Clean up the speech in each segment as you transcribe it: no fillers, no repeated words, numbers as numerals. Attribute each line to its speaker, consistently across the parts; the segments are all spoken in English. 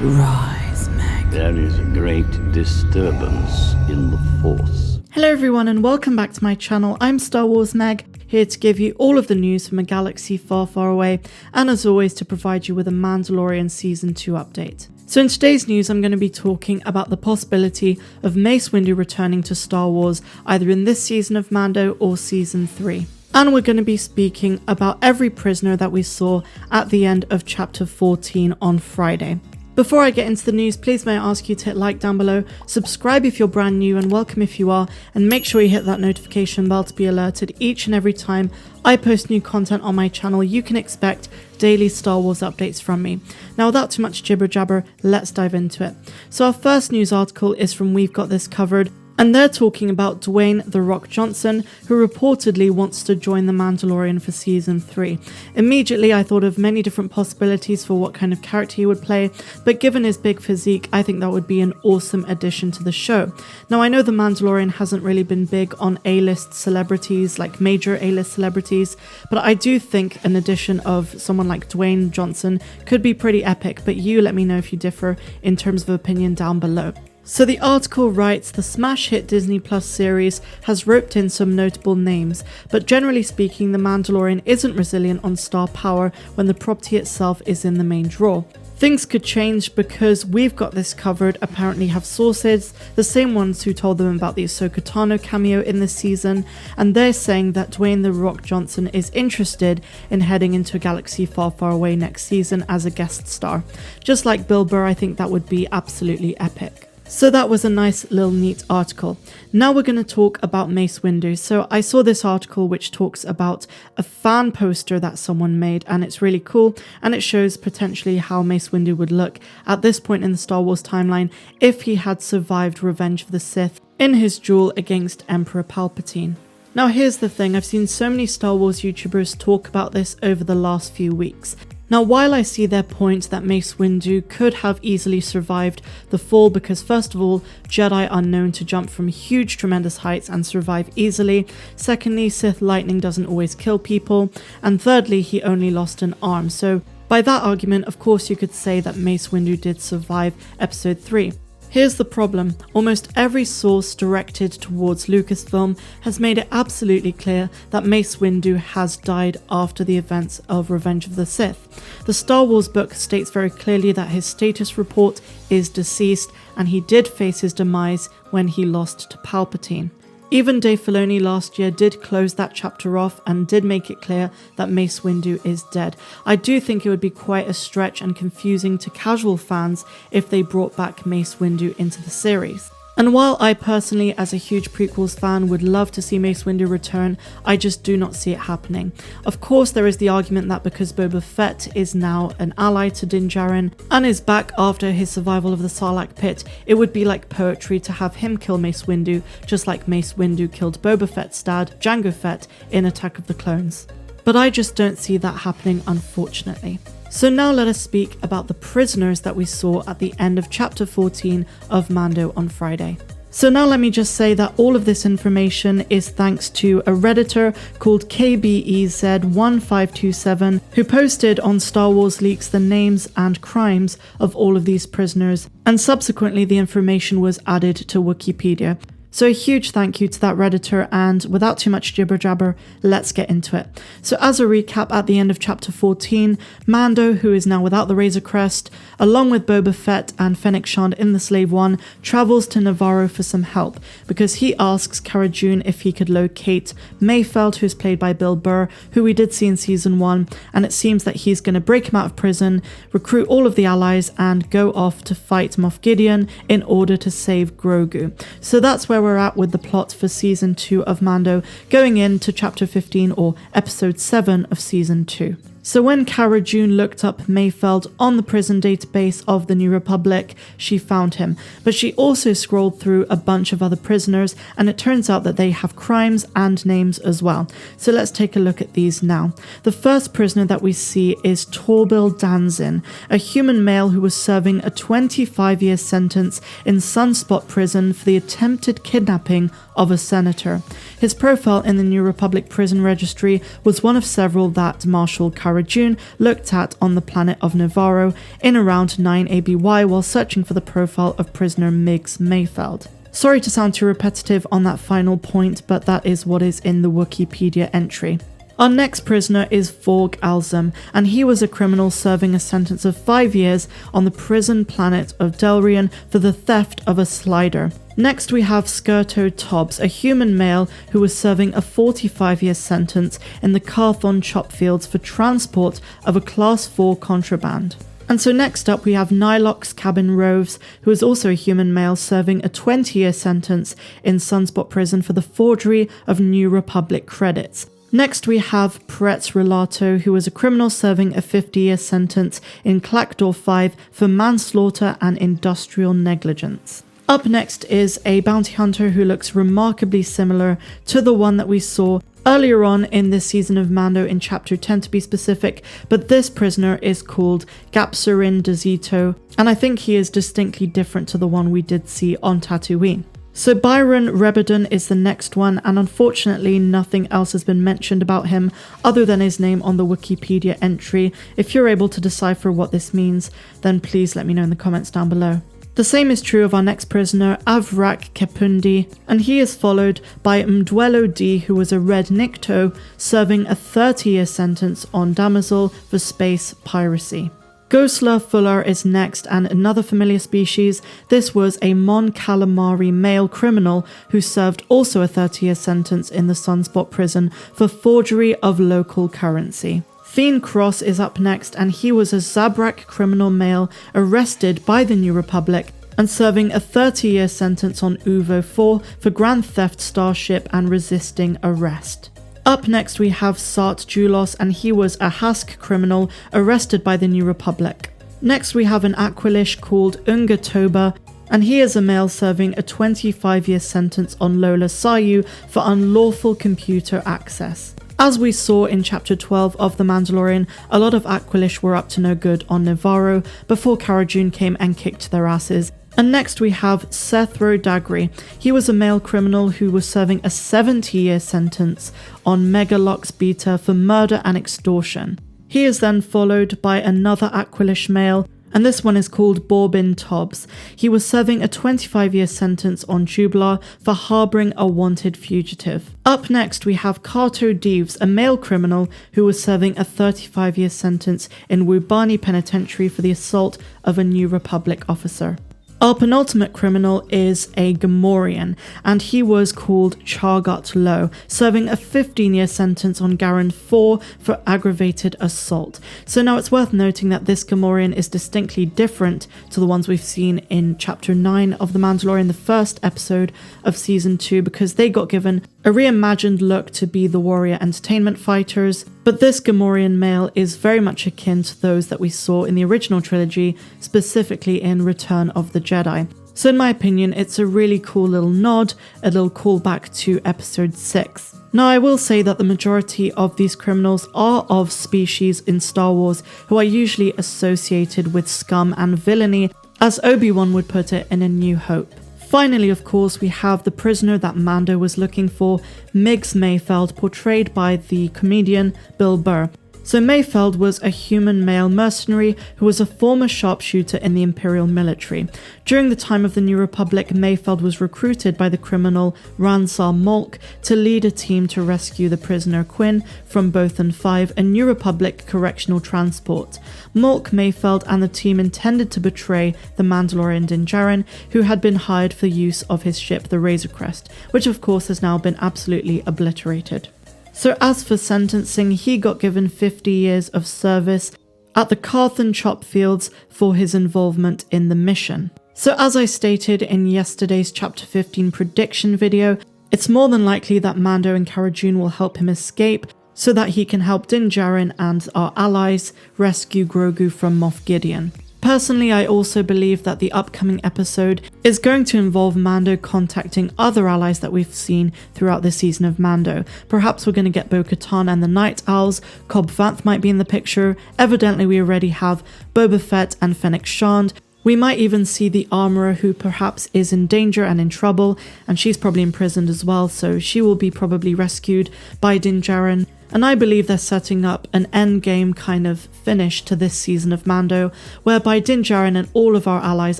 Speaker 1: Rise, Meg.
Speaker 2: There is a great disturbance in the Force.
Speaker 3: Hello everyone and welcome back to my channel. I'm Star Wars Meg, here to give you all of the news from a galaxy far, far away, and as always to provide you with a Mandalorian Season 2 update. So in today's news I'm going to be talking about the possibility of Mace Windu returning to Star Wars either in this season of Mando or Season 3. And we're going to be speaking about every prisoner that we saw at the end of Chapter 14 on Friday. Before I get into the news, please may I ask you to hit like down below, subscribe if you're brand new and welcome if you are, and make sure you hit that notification bell to be alerted each and every time I post new content on my channel. You can expect daily Star Wars updates from me. Now without too much jibber jabber, let's dive into it. So our first news article is from We've Got This Covered, and they're talking about Dwayne "The Rock" Johnson, who reportedly wants to join The Mandalorian for Season 3. Immediately I thought of many different possibilities for what kind of character he would play, but given his big physique, I think that would be an awesome addition to the show. Now I know The Mandalorian hasn't really been big on A-list celebrities, like major A-list celebrities, but I do think an addition of someone like Dwayne Johnson could be pretty epic, but you let me know if you differ in terms of opinion down below. So the article writes, the smash hit Disney Plus series has roped in some notable names, but generally speaking The Mandalorian isn't resilient on star power when the property itself is in the main draw. Things could change because We've Got This Covered apparently have sources, the same ones who told them about the Ahsoka Tano cameo in this season, and they're saying that Dwayne "The Rock" Johnson is interested in heading into a galaxy far, far away next season as a guest star. Just like Bill Burr, I think that would be absolutely epic. So that was a nice little neat article. Now we're going to talk about Mace Windu. So I saw this article which talks about a fan poster that someone made, and it's really cool, and it shows potentially how Mace Windu would look at this point in the Star Wars timeline if he had survived Revenge of the Sith in his duel against Emperor Palpatine. Now here's the thing, I've seen so many Star Wars YouTubers talk about this over the last few weeks. Now while I see their point that Mace Windu could have easily survived the fall because first of all, Jedi are known to jump from huge tremendous heights and survive easily, secondly, Sith lightning doesn't always kill people, and thirdly, he only lost an arm. So by that argument, of course you could say that Mace Windu did survive Episode 3. Here's the problem, almost every source directed towards Lucasfilm has made it absolutely clear that Mace Windu has died after the events of Revenge of the Sith. The Star Wars book states very clearly that his status report is deceased, and he did face his demise when he lost to Palpatine. Even Dave Filoni last year did close that chapter off and did make it clear that Mace Windu is dead. I do think it would be quite a stretch and confusing to casual fans if they brought back Mace Windu into the series. And while I personally, as a huge prequels fan, would love to see Mace Windu return, I just do not see it happening. Of course, there is the argument that because Boba Fett is now an ally to Din Djarin and is back after his survival of the Sarlacc pit, it would be like poetry to have him kill Mace Windu, just like Mace Windu killed Boba Fett's dad, Jango Fett, in Attack of the Clones. But I just don't see that happening, unfortunately. So now let us speak about the prisoners that we saw at the end of Chapter 14 of Mando on Friday. So now let me just say that all of this information is thanks to a Redditor called KBEZ1527 who posted on Star Wars Leaks the names and crimes of all of these prisoners, and subsequently the information was added to Wikipedia. So a huge thank you to that Redditor, and without too much jibber jabber, let's get into it. So as a recap, at the end of Chapter 14, Mando, who is now without the Razor Crest, along with Boba Fett and Fennec Shand in the Slave One, travels to Nevarro for some help, because he asks Cara Dune if he could locate Mayfeld, who's played by Bill Burr, who we did see in Season 1, and it seems that he's going to break him out of prison, recruit all of the allies, and go off to fight Moff Gideon in order to save Grogu. So that's where we're at with the plot for Season 2 of Mando, going into Chapter 15 or Episode 7 of Season 2. So when Cara Dune looked up Mayfeld on the prison database of the New Republic, she found him. But she also scrolled through a bunch of other prisoners, and it turns out that they have crimes and names as well. So let's take a look at these now. The first prisoner that we see is Torbil Danzin, a human male who was serving a 25-year sentence in Sunspot Prison for the attempted kidnapping of a senator. His profile in the New Republic prison registry was one of several that Marshal Cara Cara Dune looked at on the planet of Nevarro in around 9 ABY while searching for the profile of prisoner Migs Mayfeld. Sorry to sound too repetitive on that final point, but that is what is in the Wikipedia entry. Our next prisoner is Vorg Alzem, and he was a criminal serving a sentence of 5 years on the prison planet of Delrian for the theft of a slider. Next we have Skirto Tobbs, a human male who was serving a 45-year sentence in the Carthon chop fields for transport of a Class 4 contraband. And so next up we have Nylox Cabin Roves, who is also a human male serving a 20-year sentence in Sunspot Prison for the forgery of New Republic credits. Next we have Pretz Relato, who was a criminal serving a 50-year sentence in Clackdoor 5 for manslaughter and industrial negligence. Up next is a bounty hunter who looks remarkably similar to the one that we saw earlier on in this season of Mando in Chapter 10 to be specific, but this prisoner is called Gapsarin Dezito, and I think he is distinctly different to the one we did see on Tatooine. So Byron Rebedon is the next one, and unfortunately nothing else has been mentioned about him other than his name on the Wikipedia entry. If you're able to decipher what this means, then please let me know in the comments down below. The same is true of our next prisoner, Avrak Kepundi, and he is followed by Mdwelo D, who was a Red Nikto, serving a 30-year sentence on Damazil for space piracy. Ghostler Fuller is next, and another familiar species. This was a Mon Calamari male criminal who served also a 30-year sentence in the Sunspot prison for forgery of local currency. Fiend Cross is up next, and he was a Zabrak criminal male arrested by the New Republic and serving a 30-year sentence on Uvo 4 for grand theft starship and resisting arrest. Up next we have Sart Julos, and he was a Hask criminal arrested by the New Republic. Next we have an Aquilish called Unga Toba, and he is a male serving a 25-year sentence on Lola Sayu for unlawful computer access. As we saw in Chapter 12 of The Mandalorian, a lot of Aquilish were up to no good on Nevarro before Cara Dune came and kicked their asses. And next we have Sethro Dagri. He was a male criminal who was serving a 70-year sentence on Megalox Beta for murder and extortion. He is then followed by another Aquilish male, and this one is called Borbin Tobbs. He was serving a 25-year sentence on Jublar for harbouring a wanted fugitive. Up next we have Kato Deves, a male criminal who was serving a 35-year sentence in Wubani Penitentiary for the assault of a New Republic officer. Our penultimate criminal is a Gamorrean, and he was called Chargot Low, serving a 15-year sentence on Garen 4 for aggravated assault. So now it's worth noting that this Gamorrean is distinctly different to the ones we've seen in Chapter 9 of The Mandalorian, the first episode of Season 2, because they got given a reimagined look to be the warrior entertainment fighters, but this Gamorrean male is very much akin to those that we saw in the original trilogy, specifically in Return of the Jedi. So in my opinion, it's a really cool little nod, a little callback to Episode 6. Now I will say that the majority of these criminals are of species in Star Wars who are usually associated with scum and villainy, as Obi-Wan would put it in A New Hope. Finally, of course, we have the prisoner that Mando was looking for, Migs Mayfeld, portrayed by the comedian Bill Burr. So Mayfeld was a human male mercenary who was a former sharpshooter in the Imperial military. During the time of the New Republic, Mayfeld was recruited by the criminal Ransar Molk to lead a team to rescue the prisoner Quinn from Bothan 5, a New Republic correctional transport. Molk, Mayfeld and the team intended to betray the Mandalorian Djarin, who had been hired for use of his ship, the Razor Crest, which of course has now been absolutely obliterated. So as for sentencing, he got given 50 years of service at the Carthon chop fields for his involvement in the mission. So as I stated in yesterday's Chapter 15 prediction video, it's more than likely that Mando and Cara Dune will help him escape so that he can help Din Djarin and our allies rescue Grogu from Moff Gideon. Personally, I also believe that the upcoming episode is going to involve Mando contacting other allies that we've seen throughout this season of Mando. Perhaps we're going to get Bo-Katan and the Nite Owls, Cobb Vanth might be in the picture, evidently we already have Boba Fett and Fennec Shand. We might even see the armorer who perhaps is in danger and in trouble, and she's probably imprisoned as well, so she will be probably rescued by Din Djarin. and I believe they're setting up an endgame kind of finish to this season of Mando, whereby Djarin and all of our allies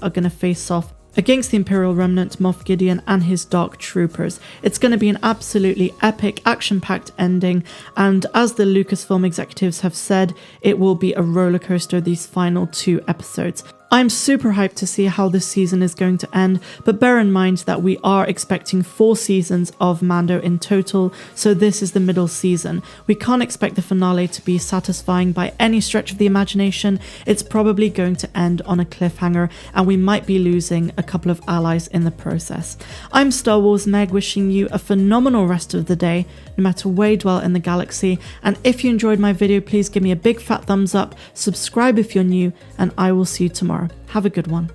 Speaker 3: are going to face off against the Imperial Remnant, Moff Gideon and his Dark Troopers. It's going to be an absolutely epic, action-packed ending, and as the Lucasfilm executives have said, it will be a rollercoaster these final 2 episodes. I'm super hyped to see how this season is going to end, but bear in mind that we are expecting 4 seasons of Mando in total, so this is the middle season. We can't expect the finale to be satisfying by any stretch of the imagination. It's probably going to end on a cliffhanger, and we might be losing a couple of allies in the process. I'm Star Wars Meg, wishing you a phenomenal rest of the day, no matter where you dwell in the galaxy, and if you enjoyed my video, please give me a big fat thumbs up, subscribe if you're new, and I will see you tomorrow. Have a good one.